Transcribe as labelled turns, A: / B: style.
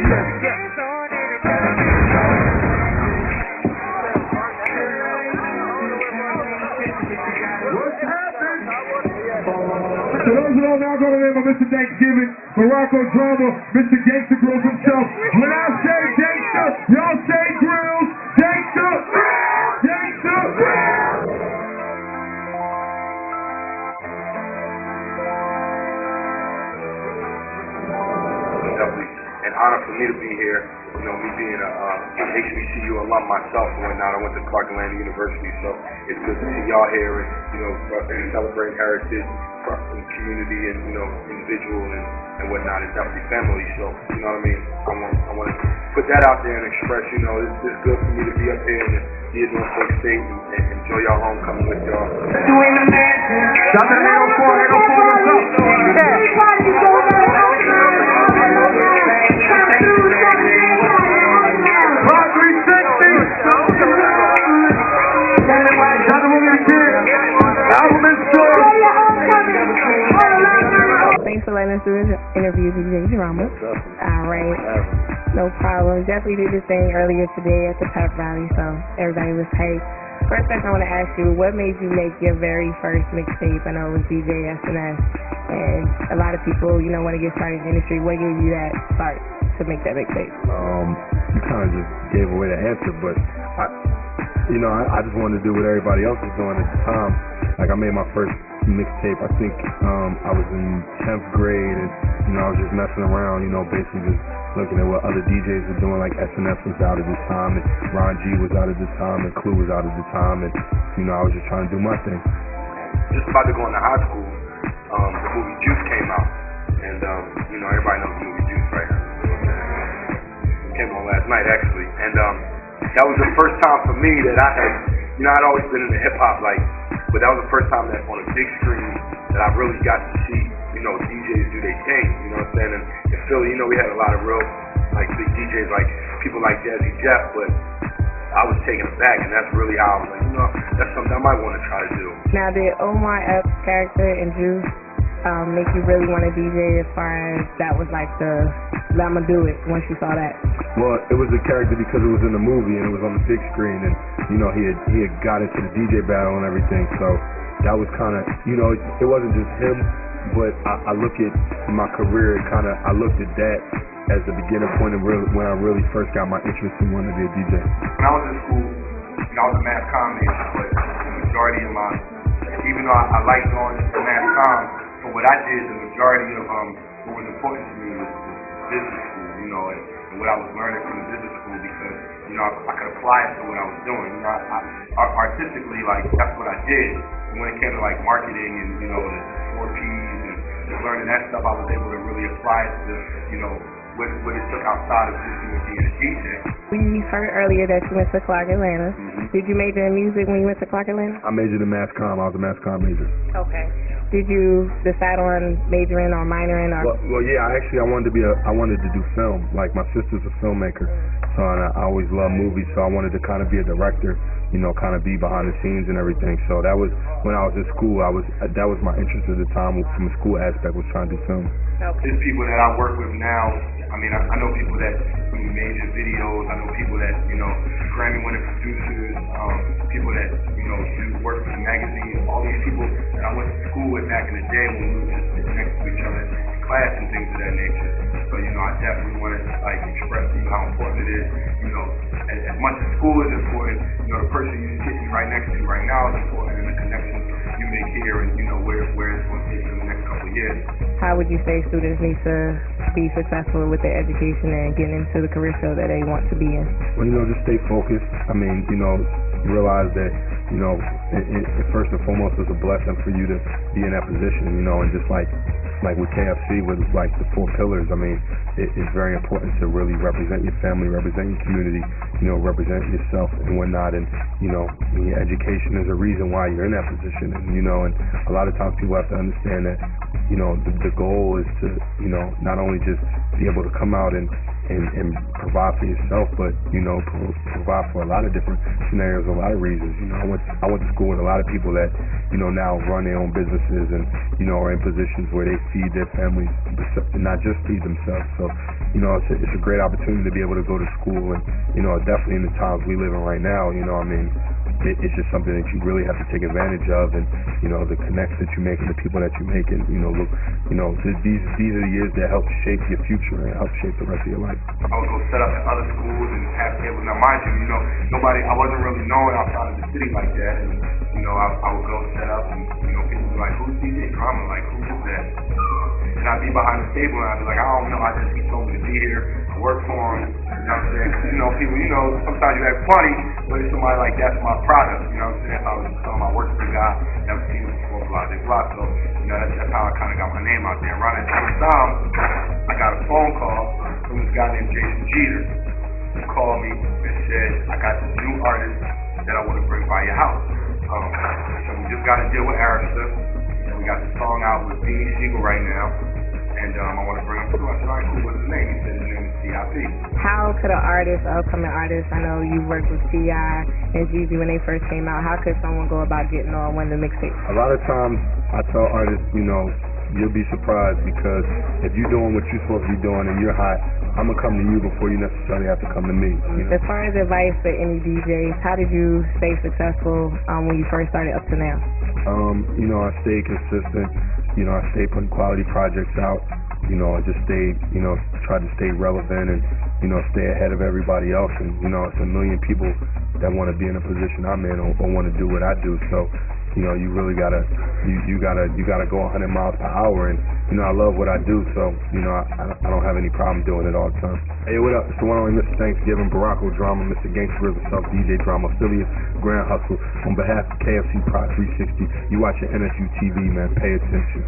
A: So those are all now going to name of Mr. Thanksgiving, Morocco Drama, Mr. Gangsta Grills himself. When I say Gangsta, y'all say Grills. Gangsta, Gangsta, Grills.
B: Definitely an honor for me to be here. You know, me being an HBCU alum myself and whatnot. I went to Clark Atlanta University, so it's good to see y'all here and, you know, celebrate heritage, community, and, you know, individual and whatnot. It's definitely family, so, you know what I mean? I want to put that out there and express, you know, it's good for me to be up here and be at Norfolk State and enjoy y'all homecoming with y'all.
A: Shout out to 804, what's up?
C: Thanks for letting us do this interview with DJ Drama. All right. No problem. Definitely did this thing earlier today at the pep rally, so everybody was hyped. First thing I want to ask you, what made you make your very first mixtape? I know it was DJ SNS, and a lot of people, you know, want to get started in the industry. What gave you that start to make that mixtape?
D: You kind of just gave away the answer, but I just wanted to do what everybody else was doing at the time. Like, I made my first mixtape, I think I was in 10th grade, and, you know, I was just messing around, you know, basically just looking at what other DJs were doing. Like SNS was out at the time, and Ron G was out at the time, and Clue was out at the time, and, you know, I was just trying to do my thing.
B: Just about to go into high school, the movie Juice came out, and, you know, everybody knows the movie Juice, right? It came on last night, actually, and that was the first time for me that I had, you know, I'd always been into hip-hop, like, but that was the first time that on a big screen that I really got to see, you know, DJs do their thing, you know what I'm saying? And in Philly, you know, we had a lot of real, like, big DJs, like people like Jazzy Jeff, but I was taken aback, and that's really how I was like, you know, that's something I might want to try to do.
C: Now, did Omar Epps' character in Juice make you really want to DJ as far as that was like the I'ma do it once you saw that?
D: Well, it was a character because it was in the movie and it was on the big screen, and, you know, he had got into the DJ battle and everything, so that was kind of, you know, it wasn't just him, but I look at my career, I looked at that as the beginning point of when I really first got my interest in wanting to be a DJ.
B: When I was in school, you know, I was a mass comm major, but the majority of my, even though I liked going to mass comm, but what I did, the majority of what was important to me was business school, you know, and what I was learning from the business school, because, you know, I could apply it to what I was doing. You know, I artistically, like, that's what I did. And when it came to, like, marketing and, you know, the 4 Ps and just learning that stuff, I was able to really apply it to, you know, what it took outside of just being a DJ.
C: We heard earlier that you went to Clark Atlanta.
D: Mm-hmm.
C: Did you major in music when you went to Clark Atlanta?
D: I majored in mass comm. I was a mass comm major.
C: Okay. Did you decide on majoring or minoring or?
D: Well, yeah. I wanted to do film. Like, my sister's a filmmaker, so I always loved movies. So I wanted to kind of be a director, you know, kind of be behind the scenes and everything. So that was when I was in school. That was my interest at the time from a school aspect, was trying to do film.
C: Okay.
B: There's people that I work with now. I mean, I know people that do major videos. I know people that, you know, Grammy-winning producers, people that, you know, do work for the magazine. All these people that I went to school with back in the day when we were just next to each other in class and things of that nature. So, you know, I definitely want to, like, express to you how important it is. You know, as much as school is important, you know, the person you're sitting right next to right now is important, and the connection you make here, and, you know, where it's going to take you in the next couple of years.
C: How would you say students need to be successful with their education and getting into the career field that they want to be in?
D: Well, you know, just stay focused. I mean, you know, realize that, you know, it first and foremost is a blessing for you to be in that position, you know, and just like with KFC, with like the 4 pillars, I mean, it's very important to really represent your family, represent your community, you know, represent yourself and whatnot, and, you know, your education is a reason why you're in that position, and, you know, and a lot of times people have to understand that you know, the goal is to, you know, not only just be able to come out and provide for yourself, but, you know, provide for a lot of different scenarios, a lot of reasons. You know, I went to school with a lot of people that, you know, now run their own businesses and, you know, are in positions where they feed their families, not just feed themselves. So, you know, it's a great opportunity to be able to go to school, and, you know, definitely in the times we live in right now, you know, I mean, it's just something that you really have to take advantage of, and, you know, the connects that you make and the people that you make, and, you know, look, you know, these are the years that help shape your future and help shape the rest of your life.
B: I would go set up in other schools and have tables. Now, mind you, you know, I wasn't really known outside of the city like that, and, you know, I would go set up, and, you know, people would be like, who's DJ Drama? Like, who is that? And I'd be behind the table, and I'd be like, I don't know, he told me to be here, I work for him, you know what I'm saying? You know, people, you know, sometimes you act funny, but it's somebody like, that's my product, you know what I'm saying? If I was telling my work for the guy, never seen him before, blah, blah, blah. So, you know, that's how I kind of got my name out there. Around that same time, I got a phone call from this guy named Jason Jeter, who called me and said, I got this new artist that I want to bring by your house. So we just got a deal with Arista, and we got the song out with Beanie Siegel right now, and I want to bring him through. I said, all right, cool, what's his name? He said his name is T.I.P.
C: How could an artist, upcoming artist, I know you worked with T.I. and Jeezy when they first came out, how could someone go about getting on one of the mixtapes?
D: A lot of times I tell artists, you know, you'll be surprised, because if you're doing what you're supposed to be doing and you're hot, I'm going to come to you before you necessarily have to come to me. You know?
C: As far as advice for any DJs, how did you stay successful when you first started up to now?
D: You know, I stayed consistent. You know, I stayed putting quality projects out. You know, I just stayed, you know, tried to stay relevant and, you know, stay ahead of everybody else. And, you know, it's a million people that want to be in a position I'm in or want to do what I do. So, you know, you really gotta go 100 miles per hour, and, you know, I love what I do, so, you know, I don't have any problem doing it all the time. Hey, what up? It's the one only Mr. Thanksgiving, Baracko Drama, Mr. Gangster himself, DJ Drama, affiliate, Grand Hustle. On behalf of KFC Prod 360, you watching NSU-TV, man. Pay attention.